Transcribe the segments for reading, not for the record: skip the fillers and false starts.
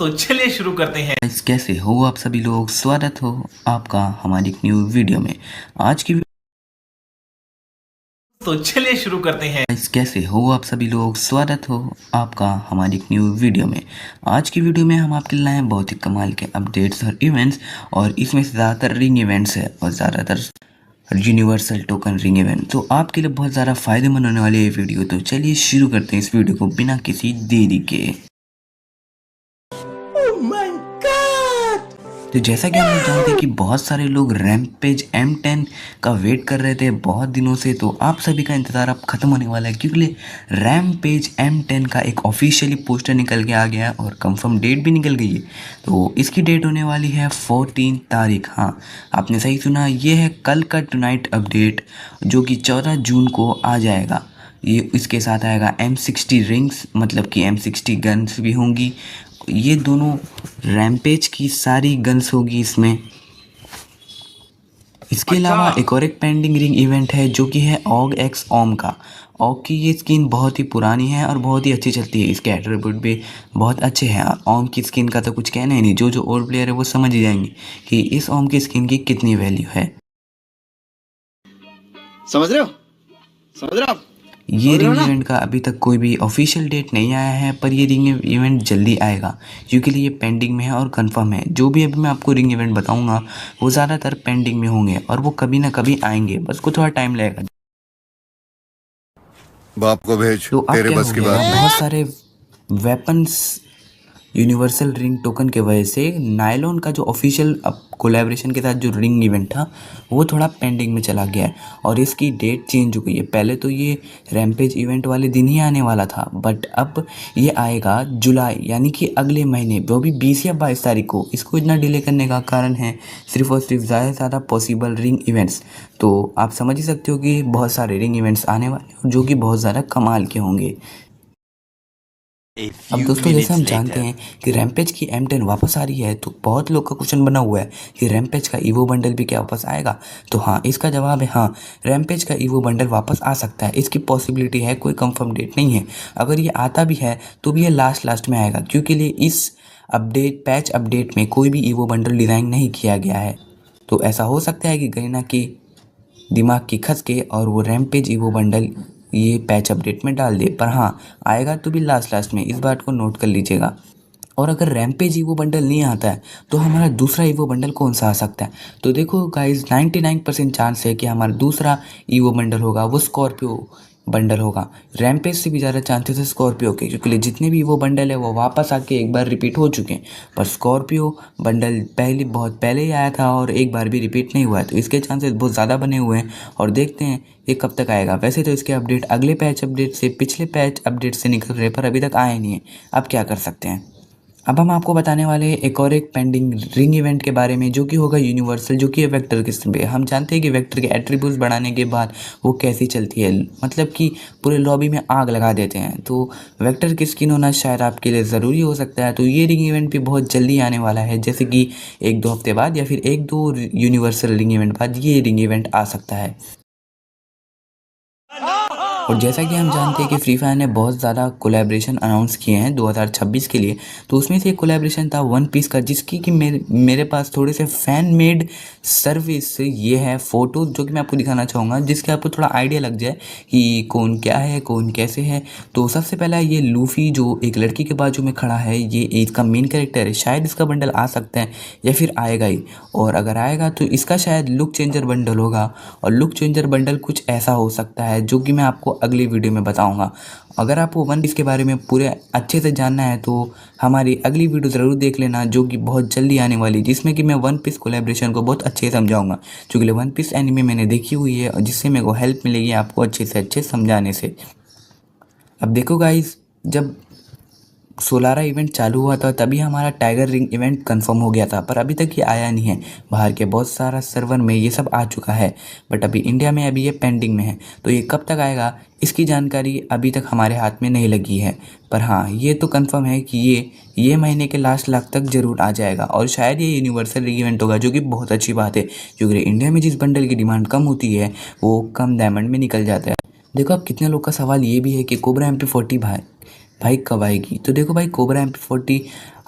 तो चलिए शुरू करते हैं। कैसे हो आप सभी लोग, स्वागत हो आपका हमारी एक न्यू वीडियो में। आज की तो चलिए शुरू करते हैं। कैसे हो आप सभी लोग, स्वागत हो आपका हमारी एक न्यू वीडियो में। आज की वीडियो में हम आपके लिए लाए हैं बहुत ही कमाल के अपडेट्स और इवेंट्स, और इसमें से ज़्यादातर रिंग इवेंट्स है और ज़्यादातर यूनिवर्सल टोकन रिंग इवेंट। तो आपके लिए बहुत ज़्यादा फायदेमंद होने वाली ये वीडियो। तो चलिए शुरू करते हैं इस वीडियो को बिना किसी देरी के। तो जैसा कि हम लोग जानते हैं कि बहुत सारे लोग रैम्पेज M10 का वेट कर रहे थे बहुत दिनों से, तो आप सभी का इंतज़ार अब ख़त्म होने वाला है, क्योंकि रैम्पेज M10 का एक ऑफिशियली पोस्टर निकल के आ गया है और कंफर्म डेट भी निकल गई है। तो इसकी डेट होने वाली है 14 तारीख। हाँ, आपने सही सुना, ये है कल का टुनाइट अपडेट, जो कि 14 जून को आ जाएगा। ये इसके साथ आएगा M60 रिंग्स, मतलब कि M60 गन्स भी होंगी। ये दोनों रैम्पेज की सारी गन्स होगी इसमें। इसके अलावा एक और एक पेंडिंग रिंग इवेंट है, जो कि है ऑग एक्स ओम का। ऑग की ये स्किन बहुत ही पुरानी है और बहुत ही अच्छी चलती है, इसके एट्रीब्यूट भी बहुत अच्छे हैं। ओम की स्किन का तो कुछ कहना ही नहीं, जो ओल्ड प्लेयर है वो समझ ही जाएंगे कि इस ओम की स्किन की कितनी वैल्यू है। समझ रहे हो आप? ये रिंग इवेंट का अभी तक कोई भी ऑफिशियल डेट नहीं आया है, पर ये रिंग इवेंट जल्दी आएगा, क्योंकि ये पेंडिंग में है और कंफर्म है। जो भी अभी मैं आपको रिंग इवेंट बताऊंगा वो ज़्यादातर पेंडिंग में होंगे और वो कभी ना कभी आएंगे, बस को थोड़ा टाइम लगेगा। बाप को भेज, तो अब तेरे क्या बस हो की गया, बात नहीं। बहुत सारे वेपन्स यूनिवर्सल रिंग टोकन के वजह से नायलॉन का जो ऑफिशियल कोलैबोरेशन के साथ जो रिंग इवेंट था वो थोड़ा पेंडिंग में चला गया है और इसकी डेट चेंज हो गई है। पहले तो ये रैम्पेज इवेंट वाले दिन ही आने वाला था, बट अब ये आएगा जुलाई, यानी कि अगले महीने, वो भी 20 या 22 तारीख को। इसको इतना डिले करने का कारण है सिर्फ और सिर्फ ज़्यादा से ज़्यादा पॉसिबल रिंग इवेंट्स। तो आप समझ ही सकते हो कि बहुत सारे रिंग इवेंट्स आने वाले हैं जो कि बहुत ज़्यादा कमाल के होंगे। अब दोस्तों, जैसे हम जानते हैं कि रैम्पेज की M10 वापस आ रही है, तो बहुत लोग का क्वेश्चन बना हुआ है कि रैम्पेज का ईवो बंडल भी क्या वापस आएगा। तो हाँ, इसका जवाब है हाँ, रैम्पेज का ईवो बंडल वापस आ सकता है। इसकी पॉसिबिलिटी है, कोई कंफर्म डेट नहीं है। अगर ये आता भी है तो भी ये लास्ट में आएगा, क्योंकि इस पैच अपडेट में कोई भी ईवो बंडल डिज़ाइन नहीं किया गया है। तो ऐसा हो सकता है कि गरीना की दिमाग की खस के और वो रैम्पेज ईवो बंडल ये पैच अपडेट में डाल दे, पर हाँ, आएगा तो भी लास्ट में, इस बात को नोट कर लीजिएगा। और अगर रैम्पेज ईवो बंडल नहीं आता है तो हमारा दूसरा ईवो बंडल कौन सा आ सकता है। तो देखो गाइज, 99% चांस है कि हमारा दूसरा ईवो बंडल होगा वो स्कॉर्पियो बंडल होगा। रैम्पेज से भी ज़्यादा चांसेस है स्कॉर्पियो के, क्योंकि जितने भी वो बंडल है वो वापस आके एक बार रिपीट हो चुके हैं, पर स्कॉर्पियो बंडल बहुत पहले ही आया था और एक बार भी रिपीट नहीं हुआ है। तो इसके चांसेस बहुत ज़्यादा बने हुए हैं और देखते हैं ये कब तक आएगा। वैसे तो इसके अपडेट अगले पैच अपडेट से, पिछले पैच अपडेट से निकल रहे, पर अभी तक आए नहीं है। अब क्या कर सकते हैं। अब हम आपको बताने वाले हैं एक और एक पेंडिंग रिंग इवेंट के बारे में, जो कि होगा यूनिवर्सल, जो कि है वेक्टर की स्किन पे। हम जानते हैं कि वेक्टर के एट्रीब्यूट्स बढ़ाने के बाद वो कैसी चलती है, मतलब कि पूरे लॉबी में आग लगा देते हैं। तो वेक्टर की स्किन होना शायद आपके लिए ज़रूरी हो सकता है। तो ये रिंग इवेंट भी बहुत जल्दी आने वाला है, जैसे कि 1-2 हफ्ते बाद या फिर 1-2 यूनिवर्सल रिंग इवेंट बाद ये रिंग इवेंट आ सकता है। और जैसा कि हम जानते हैं कि फ्री फायर ने बहुत ज़्यादा कोलैबोरेशन अनाउंस किए हैं 2026 के लिए, तो उसमें से एक कोलैबोरेशन था वन पीस का, जिसकी कि मेरे पास थोड़े से फ़ैन मेड सर्विस ये है फ़ोटो, जो कि मैं आपको दिखाना चाहूँगा, जिसके आपको थोड़ा आइडिया लग जाए कि कौन क्या है, कौन कैसे है। तो सबसे पहला ये लूफ़ी, जो एक लड़की के बाजू में खड़ा है, ये इसका मेन कैरेक्टर है। शायद इसका बंडल आ सकता है या फिर आएगा ही, और अगर आएगा तो इसका शायद लुक चेंजर बंडल होगा। और लुक चेंजर बंडल कुछ ऐसा हो सकता है जो कि मैं आपको अगली वीडियो में बताऊंगा। अगर आपको वन पीस के बारे में पूरे अच्छे से जानना है तो हमारी अगली वीडियो ज़रूर देख लेना, जो कि बहुत जल्दी आने वाली, जिसमें कि मैं वन पीस कोलैबोरेशन को बहुत अच्छे से समझाऊंगा, क्योंकि वन पीस एनिमे मैंने देखी हुई है और जिससे मेरे को हेल्प मिलेगी आपको अच्छे से अच्छे समझाने से। अब देखो गाइस, जब सोलारा इवेंट चालू हुआ था तभी हमारा टाइगर रिंग इवेंट कंफर्म हो गया था, पर अभी तक ये आया नहीं है। बाहर के बहुत सारा सर्वर में ये सब आ चुका है, बट अभी इंडिया में अभी ये पेंडिंग में है। तो ये कब तक आएगा इसकी जानकारी अभी तक हमारे हाथ में नहीं लगी है, पर हाँ, ये तो कंफर्म है कि ये महीने के लास्ट तक ज़रूर आ जाएगा। और शायद ये यूनिवर्सल रिंग इवेंट होगा, जो कि बहुत अच्छी बात है, क्योंकि इंडिया में जिस बंडल की डिमांड कम होती है वो कम डायमंड में निकल जाता है। देखो, अब कितने लोग का सवाल ये भी है कि कोबरा MP40 भाई भाई कब आएगी। तो देखो भाई कोबरा MP40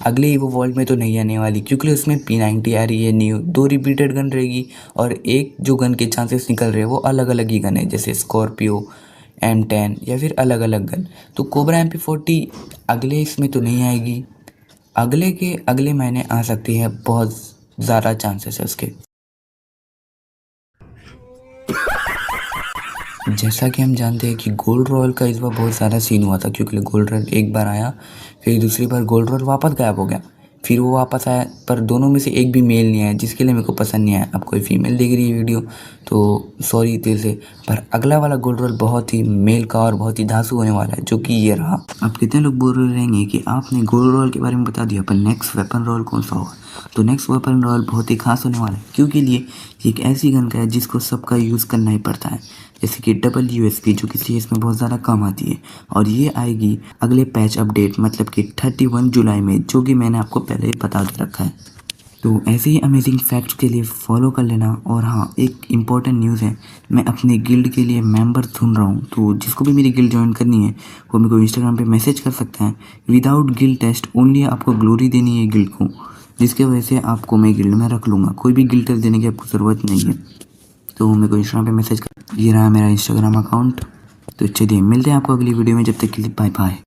अगले ईवो वर्ल्ड में तो नहीं आने वाली, क्योंकि उसमें P90 आ रही है न्यू, 2 रिपीटेड गन रहेगी और एक जो गन के चांसेस निकल रहे हैं वो अलग अलग ही गन है, जैसे स्कॉर्पियो, M10 या फिर अलग अलग गन। तो कोबरा MP40 अगले इसमें तो नहीं आएगी, अगले के अगले महीने आ सकती है, बहुत ज़्यादा चांसेस है उसके। जैसा कि हम जानते हैं कि गोल्ड रॉयल का इस बार बहुत सारा सीन हुआ था, क्योंकि गोल्ड रॉयल एक बार आया, फिर दूसरी बार गोल्ड रॉयल वापस गायब हो गया, फिर वो वापस आया, पर दोनों में से एक भी मेल नहीं आया, जिसके लिए मेरे को पसंद नहीं आया। अब कोई फीमेल देख रही है वीडियो तो सॉरी दिल से, पर अगला वाला गोल्ड रॉयल बहुत ही मेल का और बहुत ही धांसू होने वाला है, जो कि ये रहा। अब कितने लोग बोल रहे रहेंगे कि आपने गोल्ड रॉयल के बारे में बता दिया, पर नेक्स्ट वेपन रॉयल कौन सा होगा। तो नेक्स्ट वेपन रॉयल बहुत ही खास होने वाला है, क्योंकि लिए एक ऐसी गन का है जिसको सबका यूज़ करना ही पड़ता है, जैसे कि डबल USP, जो कि CS में बहुत ज़्यादा काम आती है, और ये आएगी अगले पैच अपडेट मतलब कि 31 जुलाई में, जो कि मैंने आपको पहले ही बता के रखा है। तो ऐसे ही अमेजिंग फैक्ट्स के लिए फॉलो कर लेना। और हाँ, एक इम्पॉर्टेंट न्यूज़ है, मैं अपने गिल्ड के लिए मेंबर ढूंढ रहा हूँ, तो जिसको भी मेरी गिल्ड ज्वाइन करनी है वो मेरे को इंस्टाग्राम पे मैसेज कर सकता है। विदाउट गिल्ड टेस्ट, ओनली आपको ग्लोरी देनी है गिल्ड को, जिसके वजह से आपको मैं गिल्ड में रख लूँगा, कोई भी गिल्ड टेस्ट देने की आपको ज़रूरत नहीं है। तो मेरे को इंस्टाग्राम पे मैसेज कर, ये रहा मेरा इंस्टाग्राम अकाउंट। तो चलिए मिलते हैं आपको अगली वीडियो में, जब तक के लिए बाय बाय।